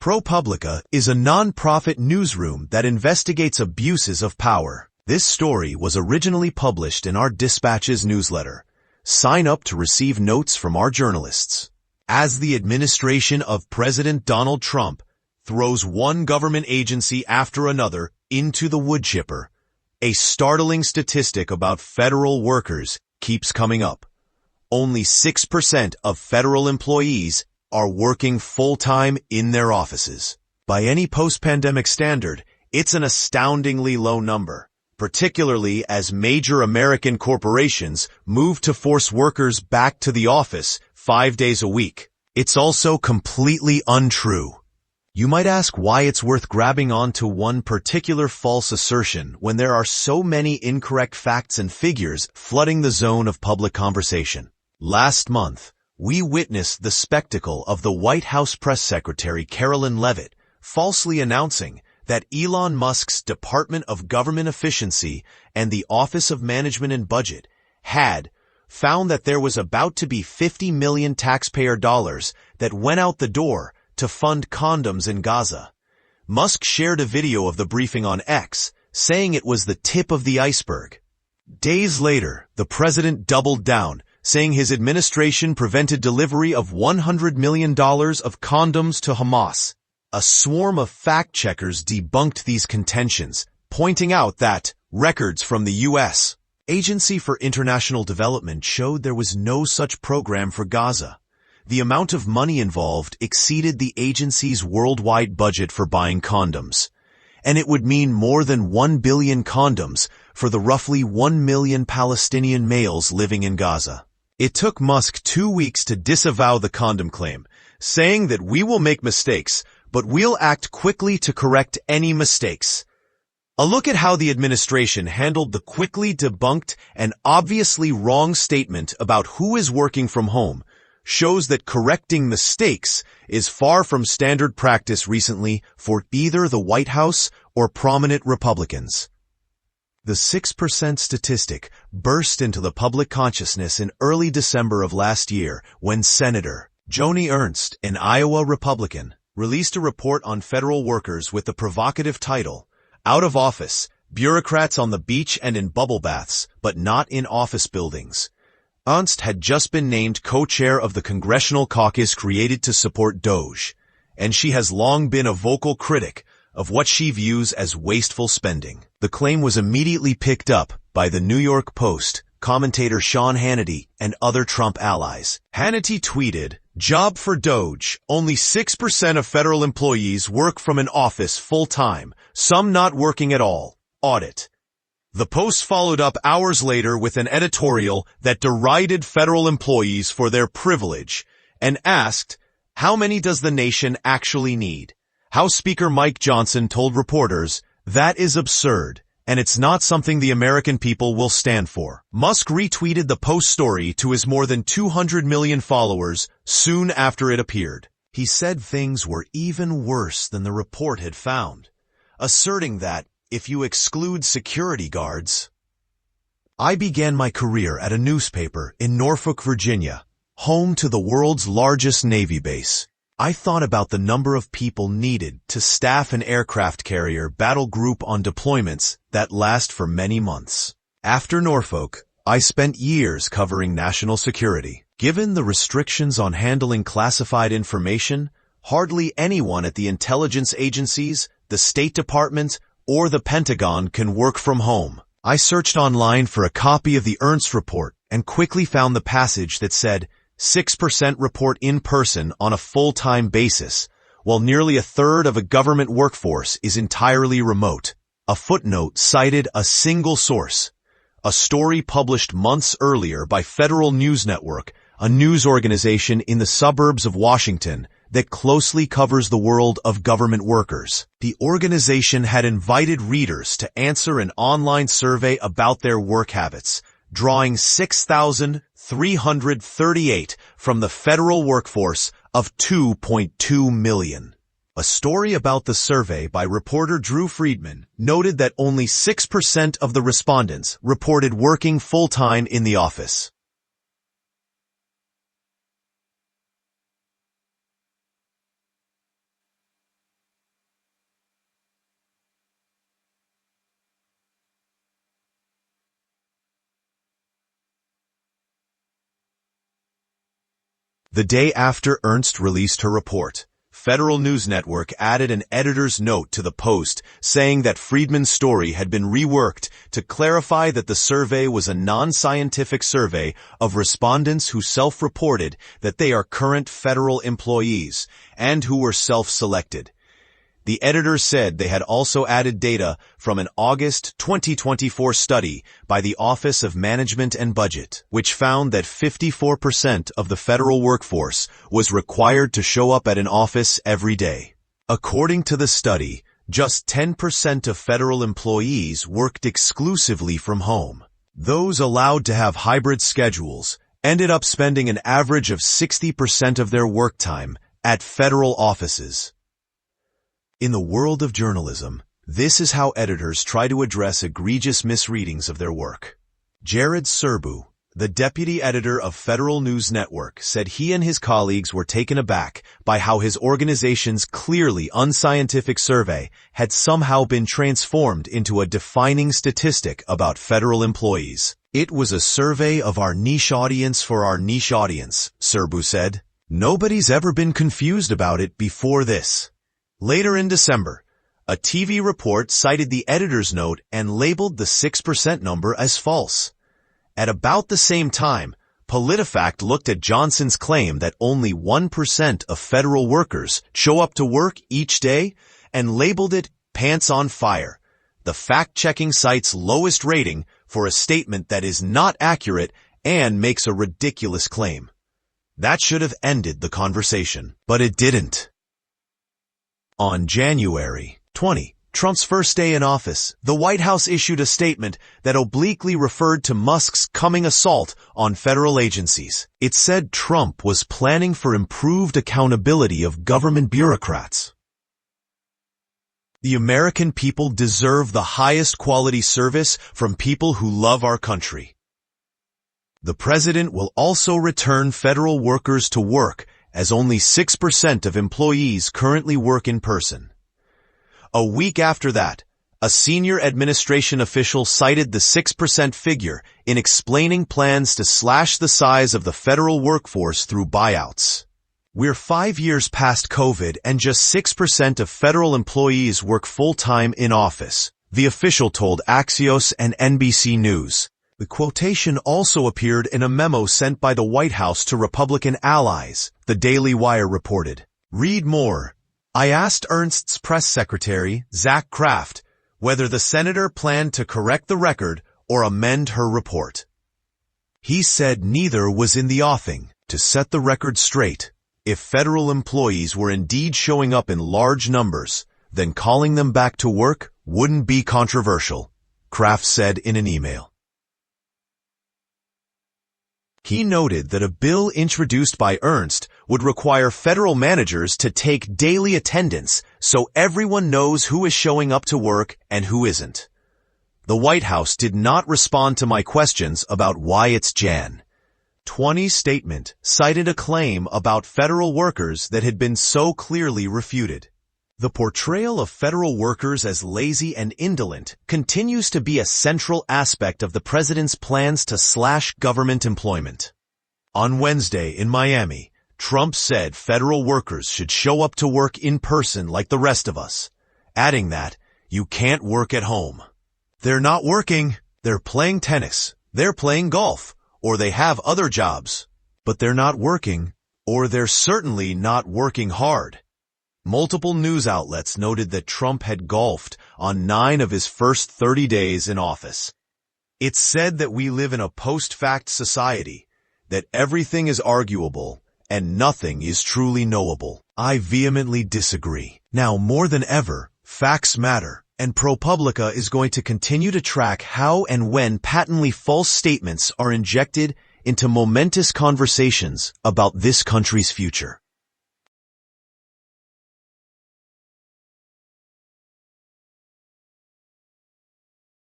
ProPublica is a non-profit newsroom that investigates abuses of power. This story was originally published in our Dispatches newsletter. Sign up to receive notes from our journalists. As the administration of President Donald Trump throws one government agency after another into the wood chipper, a startling statistic about federal workers keeps coming up. Only 6% of federal employees are working full-time in their offices. By any post-pandemic standard, it's an astoundingly low number, particularly as major American corporations move to force workers back to the office 5 days a week. It's also completely untrue. You might ask why it's worth grabbing onto one particular false assertion when there are so many incorrect facts and figures flooding the zone of public conversation. Last month, we witnessed the spectacle of the White House press secretary Karoline Leavitt falsely announcing that Elon Musk's Department of Government Efficiency and the Office of Management and Budget had found that there was about to be 50 million taxpayer dollars that went out the door to fund condoms in Gaza. Musk shared a video of the briefing on X, saying it was the tip of the iceberg. Days later, the president doubled down, saying his administration prevented delivery of $100 million of condoms to Hamas. A swarm of fact-checkers debunked these contentions, pointing out that records from the U.S. Agency for International Development showed there was no such program for Gaza. The amount of money involved exceeded the agency's worldwide budget for buying condoms, and it would mean more than 1 billion condoms for the roughly 1 million Palestinian males living in Gaza. It took Musk 2 weeks to disavow the condom claim, saying that we will make mistakes, but we'll act quickly to correct any mistakes. A look at how the administration handled the quickly debunked and obviously wrong statement about who is working from home shows that correcting mistakes is far from standard practice recently for either the White House or prominent Republicans. The 6% statistic burst into the public consciousness in early December of last year when Senator Joni Ernst, an Iowa Republican, released a report on federal workers with the provocative title, "Out of Office, Bureaucrats on the Beach and in Bubble Baths, but Not in Office Buildings." Ernst had just been named co-chair of the congressional caucus created to support DOGE, and she has long been a vocal critic of what she views as wasteful spending. The claim was immediately picked up by the New York Post, commentator Sean Hannity, and other Trump allies. Hannity tweeted, "Job for DOGE. Only 6% of federal employees work from an office full-time, some not working at all. Audit." The Post followed up hours later with an editorial that derided federal employees for their privilege and asked, how many does the nation actually need? House Speaker Mike Johnson told reporters, "That is absurd, and it's not something the American people will stand for." Musk retweeted the Post story to his more than 200 million followers soon after it appeared. He said things were even worse than the report had found, asserting that, if you exclude security guards. I began my career at a newspaper in Norfolk, Virginia, home to the world's largest Navy base. I thought about the number of people needed to staff an aircraft carrier battle group on deployments that last for many months. After Norfolk, I spent years covering national security. Given the restrictions on handling classified information, hardly anyone at the intelligence agencies, the State Department, or the Pentagon can work from home. I searched online for a copy of the Ernst report and quickly found the passage that said 6% report in person on a full-time basis, while nearly a third of a government workforce is entirely remote. A footnote cited a single source, a story published months earlier by Federal News Network, a news organization in the suburbs of Washington that closely covers the world of government workers. The organization had invited readers to answer an online survey about their work habits, drawing 6,338 from the federal workforce of 2.2 million. A story about the survey by reporter Drew Friedman noted that only 6% of the respondents reported working full-time in the office. The day after Ernst released her report, Federal News Network added an editor's note to the post saying that Friedman's story had been reworked to clarify that the survey was a non-scientific survey of respondents who self-reported that they are current federal employees and who were self-selected. The editor said they had also added data from an August 2024 study by the Office of Management and Budget, which found that 54% of the federal workforce was required to show up at an office every day. According to the study, just 10% of federal employees worked exclusively from home. Those allowed to have hybrid schedules ended up spending an average of 60% of their work time at federal offices. In the world of journalism, this is how editors try to address egregious misreadings of their work. Jared Serbu, the deputy editor of Federal News Network, said he and his colleagues were taken aback by how his organization's clearly unscientific survey had somehow been transformed into a defining statistic about federal employees. It was a survey of our niche audience for our niche audience, Serbu said. Nobody's ever been confused about it before this. Later in December, a TV report cited the editor's note and labeled the 6% number as false. At about the same time, PolitiFact looked at Johnson's claim that only 1% of federal workers show up to work each day and labeled it pants on fire, the fact-checking site's lowest rating for a statement that is not accurate and makes a ridiculous claim. That should have ended the conversation, but it didn't. On January 20, Trump's first day in office, the White House issued a statement that obliquely referred to Musk's coming assault on federal agencies. It said Trump was planning for improved accountability of government bureaucrats. The American people deserve the highest quality service from people who love our country. The president will also return federal workers to work, as only 6% of employees currently work in person. A week after that, a senior administration official cited the 6% figure in explaining plans to slash the size of the federal workforce through buyouts. We're 5 years past COVID and just 6% of federal employees work full-time in office, the official told Axios and NBC News. The quotation also appeared in a memo sent by the White House to Republican allies, the Daily Wire reported. Read more. I asked Ernst's press secretary, Zach Kraft, whether the senator planned to correct the record or amend her report. He said neither was in the offing. To set the record straight, if federal employees were indeed showing up in large numbers, then calling them back to work wouldn't be controversial, Kraft said in an email. He noted that a bill introduced by Ernst would require federal managers to take daily attendance so everyone knows who is showing up to work and who isn't. The White House did not respond to my questions about why it's Jan. 20's statement cited a claim about federal workers that had been so clearly refuted. The portrayal of federal workers as lazy and indolent continues to be a central aspect of the president's plans to slash government employment. On Wednesday in Miami, Trump said federal workers should show up to work in person like the rest of us, adding that you can't work at home. They're not working, they're playing tennis, they're playing golf, or they have other jobs. But they're not working, or they're certainly not working hard. Multiple news outlets noted that Trump had golfed on 9 of his first 30 days in office. It's said that we live in a post-fact society, that everything is arguable and nothing is truly knowable. I vehemently disagree. Now more than ever, facts matter, and ProPublica is going to continue to track how and when patently false statements are injected into momentous conversations about this country's future.